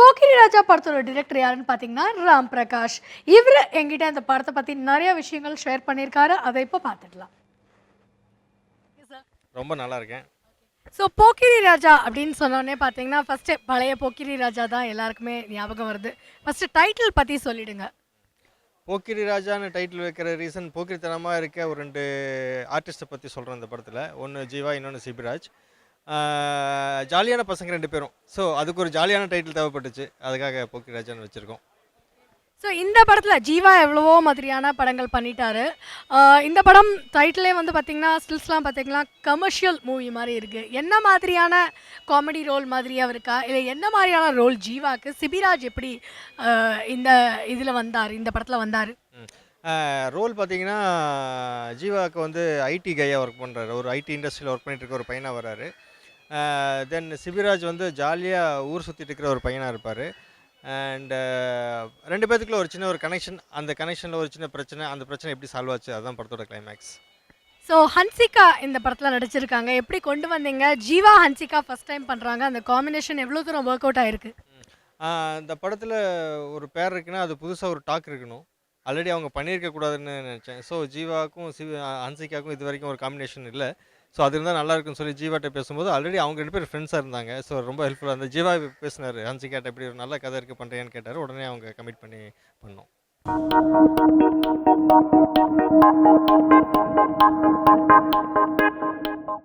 போக்கிரி ராஜா படத்தோட டிரெக்டர் யாருன்னு பார்த்தீங்கன்னா ராம் பிரகாஷ். இவர் என்கிட்ட அந்த படத்தை பற்றி நிறைய விஷயங்கள் ஷேர் பண்ணியிருக்காரு. அதை இப்போ பார்த்துடலாம். ரொம்ப நல்லா இருக்கேன். ஸோ போக்கிரி ராஜா அப்படின்னு சொன்னோடனே பார்த்தீங்கன்னா ஃபஸ்ட்டு பழைய போக்கிரி ராஜா தான் எல்லாருக்குமே ஞாபகம் வருது. ஃபஸ்ட்டு டைட்டில் பற்றி சொல்லிடுங்க. போக்கிரி ராஜான்னு டைட்டில் வைக்கிற ரீசன் போக்கிரித்தனமாக இருக்க ஒரு 2 ஆர்டிஸ்ட்டை பற்றி சொல்கிறேன் இந்த படத்தில். ஒன்று ஜீவா, இன்னொன்று சிபிராஜ். ஜாலியான பசங்க 2 பேரும். ஸோ அதுக்கு ஒரு ஜாலியான டைட்டில் தேவைப்பட்டுச்சு. அதுக்காக போக்கிரி ராஜான்னு வச்சுருக்கோம். ஸோ இந்த படத்தில் ஜீவா எவ்வளவோ மாதிரியான படங்கள் பண்ணிட்டாரு. இந்த படம் டைட்டிலே வந்து பார்த்தீங்கன்னா ஸ்டில்ஸ்லாம் பார்த்தீங்கன்னா கமர்ஷியல் மூவி மாதிரி இருக்குது. என்ன மாதிரியான காமெடி ரோல் மாதிரியாக இருக்கா, இல்லை என்ன மாதிரியான ரோல் ஜீவாக்கு சிபிராஜ் எப்படி இந்த இதில் வந்தார், இந்த படத்தில் வந்தார்? ரோல் பார்த்தீங்கன்னா ஜீவாவுக்கு வந்து ஐடி கையாக ஒர்க் பண்ணுறாரு. ஒரு ஐடி இண்டஸ்ட்ரியில் ஒர்க் பண்ணிட்டு இருக்க ஒரு பையனாக வராரு. தென் சிபிராஜ் வந்து ஜாலியாக ஊர் சுற்றிட்டு இருக்கிற ஒரு பையனாக இருப்பார். அண்டு 2 பேத்துக்குள்ள ஒரு சின்ன ஒரு கனெக்ஷன். அந்த கனெக்ஷனில் ஒரு சின்ன பிரச்சனை. அந்த பிரச்சனை எப்படி சால்வ் ஆச்சு, அதுதான் படத்தோட கிளைமேக்ஸ். ஸோ ஹன்சிகா இந்த படத்தில் நடிச்சிருக்காங்க. எப்படி கொண்டு வந்தீங்க? ஜீவா ஹன்சிகா ஃபஸ்ட் டைம் பண்ணுறாங்க. அந்த காம்பினேஷன் எவ்வளோ தூரம் ஒர்க் அவுட் ஆயிருக்கு? இந்த படத்தில் ஒரு பேர் இருக்குன்னா அது புதுசாக ஒரு டாக் இருக்கணும். ஆல்ரெடி அவங்க பண்ணியிருக்கக்கூடாதுன்னு நினச்சேன். ஸோ ஜீவாவுக்கும் ஹன்சிகாவுக்கும் இது வரைக்கும் ஒரு காம்பினேஷன் இல்லை. ஸோ அது இருந்தால் நல்லா இருக்குன்னு சொல்லி ஜீவாட்ட பேசும்போது ஆல்ரெடி அவங்க 2 பேர் ஃப்ரெண்ட்ஸாக இருந்தாங்க. ஸோ ரொம்ப ஹெல்ப்ஃபுல்லாக இருந்தது. ஜீவா பேசினார், ஹன்சிகாட்ட இப்படி ஒரு நல்ல கதை இருக்குது பண்ணுறியான்னு கேட்டார். உடனே அவங்க கமிட் பண்ணி பண்ணோம்.